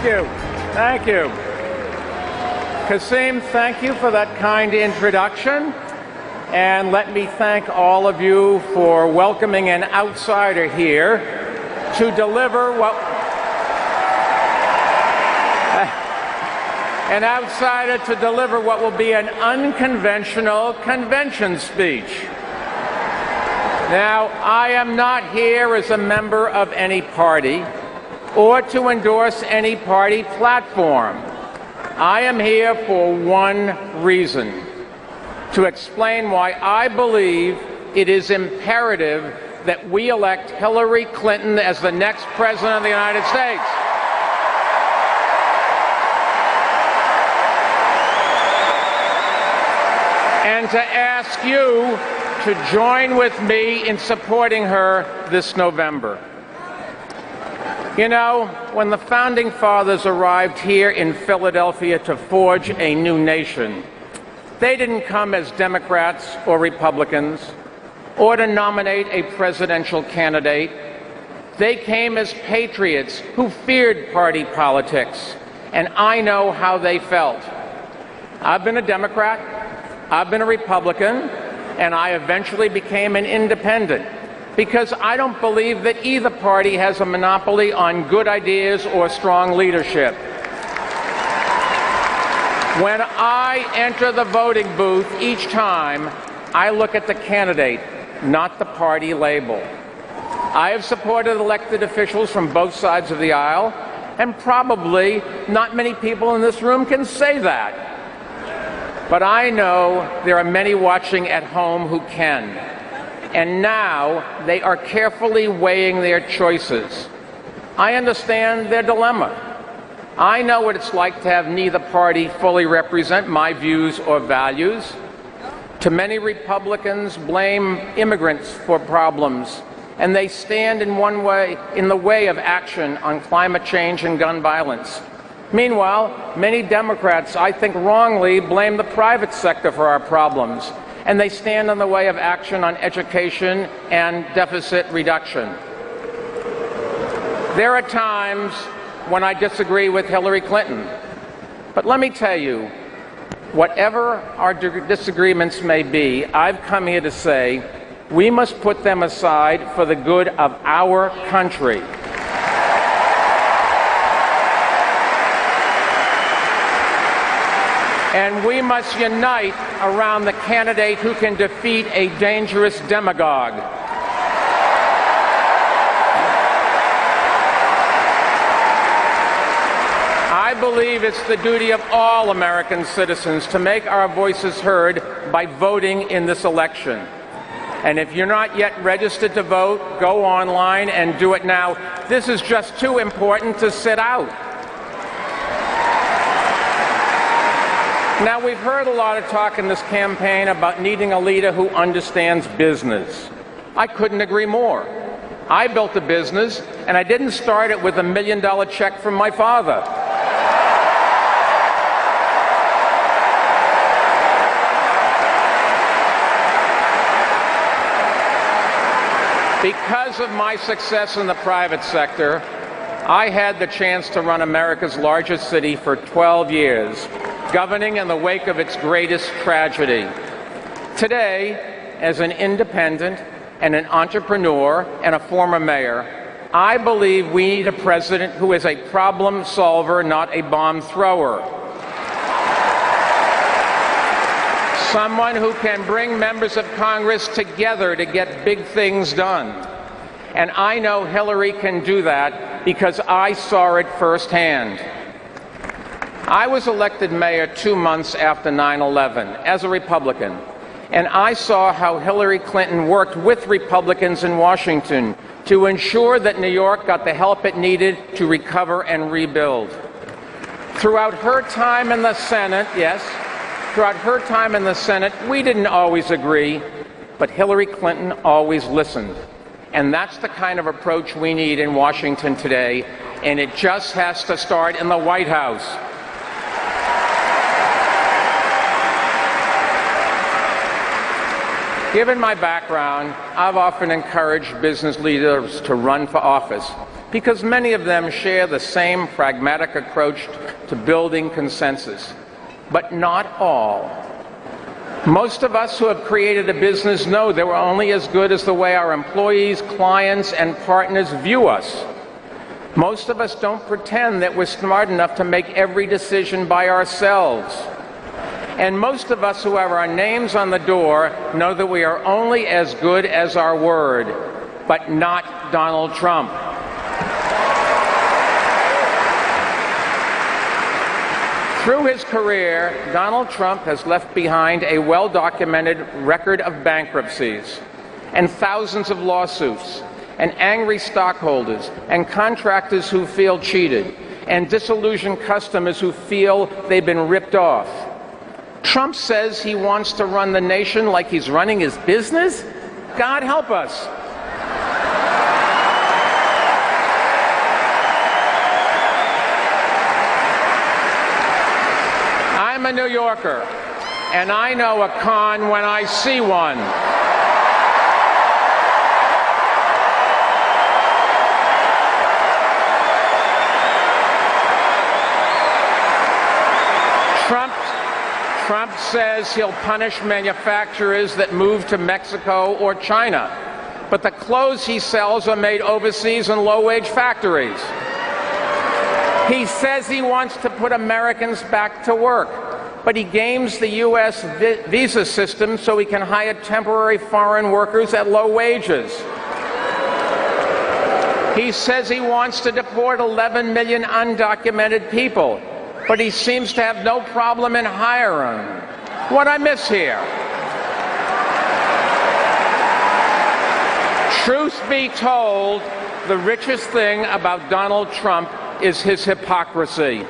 Thank you. Thank you. Kasim, thank you for that kind introduction. And let me thank all of you for welcoming an outsider here to deliver what will be an unconventional convention speech. Now, I am not here as a member of any party or to endorse any party platform. I am here for one reason: to explain why I believe it is imperative that we elect Hillary Clinton as the next president of the United States. And to ask you to join with me in supporting her this November. You know, when the Founding Fathers arrived here in Philadelphia to forge a new nation, they didn't come as Democrats or Republicans or to nominate a presidential candidate. They came as patriots who feared party politics, and I know how they felt. I've been a Democrat, I've been a Republican, and I eventually became an independent because I don't believe that either party has a monopoly on good ideas or strong leadership. When I enter the voting booth each time, I look at the candidate, not the party label. I have supported elected officials from both sides of the aisle, and probably not many people in this room can say that. But I know there are many watching at home who can. And now they are carefully weighing their choices. I understand their dilemma. I know what it's like to have neither party fully represent my views or values. Too many Republicans blame immigrants for problems, and they stand in the way of action on climate change and gun violence. Meanwhile, many Democrats, I think wrongly, blame the private sector for our problems, and they stand in the way of action on education and deficit reduction. There are times when I disagree with Hillary Clinton, but let me tell you, whatever our disagreements may be, I've come here to say we must put them aside for the good of our country. And we must unite around the candidate who can defeat a dangerous demagogue. I believe it's the duty of all American citizens to make our voices heard by voting in this election. And if you're not yet registered to vote, go online and do it now. This is just too important to sit out. Now, we've heard a lot of talk in this campaign about needing a leader who understands business. I couldn't agree more. I built a business, and I didn't start it with $1 million check from my father. Because of my success in the private sector, I had the chance to run America's largest city for 12 years, governing in the wake of its greatest tragedy. Today, as an independent and an entrepreneur and a former mayor, I believe we need a president who is a problem solver, not a bomb thrower. Someone who can bring members of Congress together to get big things done. And I know Hillary can do that because I saw it firsthand. I was elected mayor 2 months after 9/11 as a Republican, and I saw how Hillary Clinton worked with Republicans in Washington to ensure that New York got the help it needed to recover and rebuild. Throughout her time in the Senate, we didn't always agree, but Hillary Clinton always listened. And that's the kind of approach we need in Washington today, and it just has to start in the White House. Given my background, I've often encouraged business leaders to run for office because many of them share the same pragmatic approach to building consensus. But not all. Most of us who have created a business know that we're only as good as the way our employees, clients, and partners view us. Most of us don't pretend that we're smart enough to make every decision by ourselves. And most of us who have our names on the door know that we are only as good as our word, but not Donald Trump. Through his career, Donald Trump has left behind a well-documented record of bankruptcies and thousands of lawsuits and angry stockholders and contractors who feel cheated and disillusioned customers who feel they've been ripped off. Trump says he wants to run the nation like he's running his business? God help us. I'm a New Yorker, and I know a con when I see one. Trump says he'll punish manufacturers that move to Mexico or China, but the clothes he sells are made overseas in low-wage factories. He says he wants to put Americans back to work, but he games the U.S. visa system so he can hire temporary foreign workers at low wages. He says he wants to deport 11 million undocumented people, but he seems to have no problem in hiring. What I miss here? Truth be told, the richest thing about Donald Trump is his hypocrisy.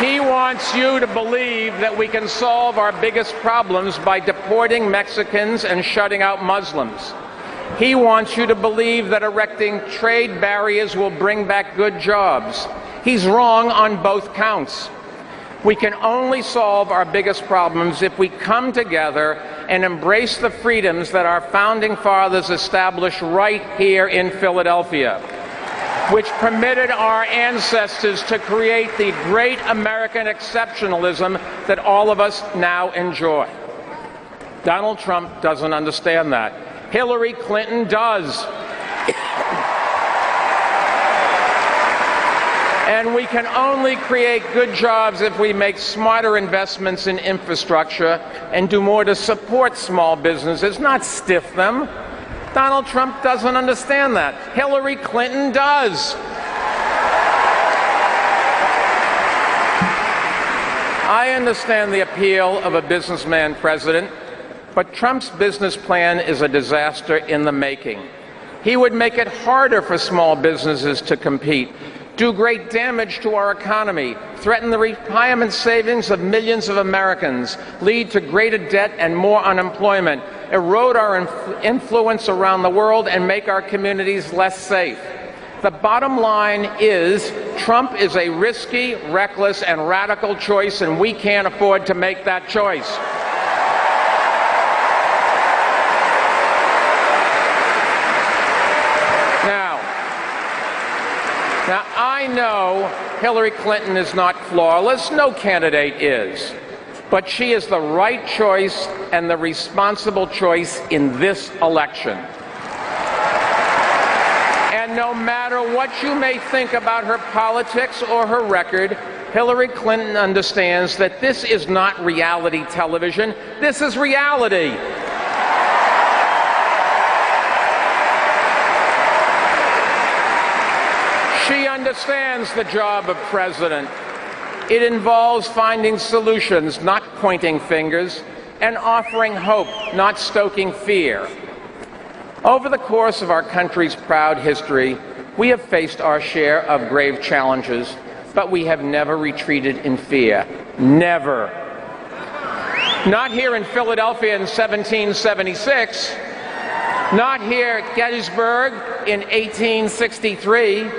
He wants you to believe that we can solve our biggest problems by deporting Mexicans and shutting out Muslims. He wants you to believe that erecting trade barriers will bring back good jobs. He's wrong on both counts. We can only solve our biggest problems if we come together and embrace the freedoms that our founding fathers established right here in Philadelphia, which permitted our ancestors to create the great American exceptionalism that all of us now enjoy. Donald Trump doesn't understand that. Hillary Clinton does. And we can only create good jobs if we make smarter investments in infrastructure and do more to support small businesses, not stiff them. Donald Trump doesn't understand that. Hillary Clinton does. I understand the appeal of a businessman president, but Trump's business plan is a disaster in the making. He would make it harder for small businesses to compete, do great damage to our economy, threaten the retirement savings of millions of Americans, lead to greater debt and more unemployment, erode our influence around the world, and make our communities less safe. The bottom line is Trump is a risky, reckless, and radical choice, and we can't afford to make that choice. Now, I know Hillary Clinton is not flawless. No candidate is. But she is the right choice and the responsible choice in this election. And no matter what you may think about her politics or her record, Hillary Clinton understands that this is not reality television. This is reality. She understands the job of president. It involves finding solutions, not pointing fingers, and offering hope, not stoking fear. Over the course of our country's proud history, we have faced our share of grave challenges, but we have never retreated in fear. Never. Not here in Philadelphia in 1776, not here at Gettysburg in 1863,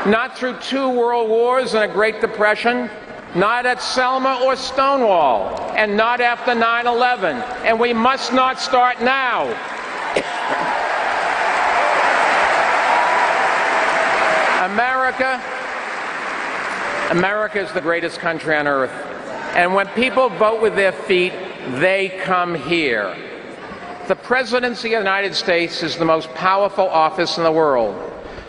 not through 2 world wars and a Great Depression, not at Selma or Stonewall, and not after 9/11. And we must not start now. America is the greatest country on earth. And when people vote with their feet, they come here. The presidency of the United States is the most powerful office in the world.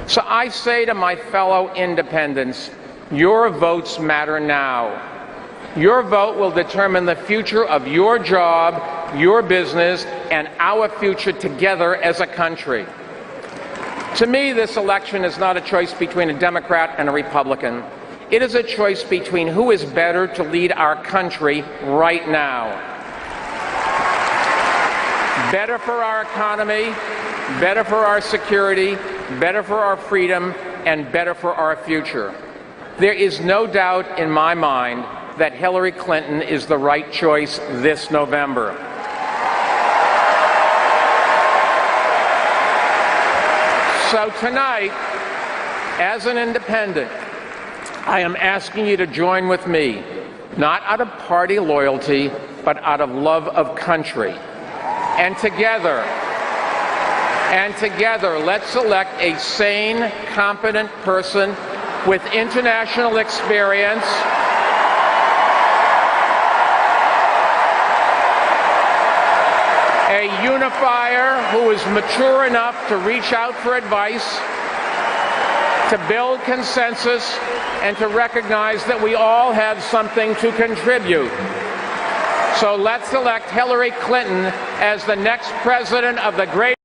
So I say to my fellow independents, your votes matter now. Your vote will determine the future of your job, your business, and our future together as a country. To me, this election is not a choice between a Democrat and a Republican. It is a choice between who is better to lead our country right now. Better for our economy, better for our security, better for our freedom, and better for our future. There is no doubt in my mind that Hillary Clinton is the right choice this November. So tonight, as an independent, I am asking you to join with me, not out of party loyalty, but out of love of country. And together, let's elect a sane, competent person with international experience, a unifier who is mature enough to reach out for advice, to build consensus, and to recognize that we all have something to contribute. So let's elect Hillary Clinton as the next president of the great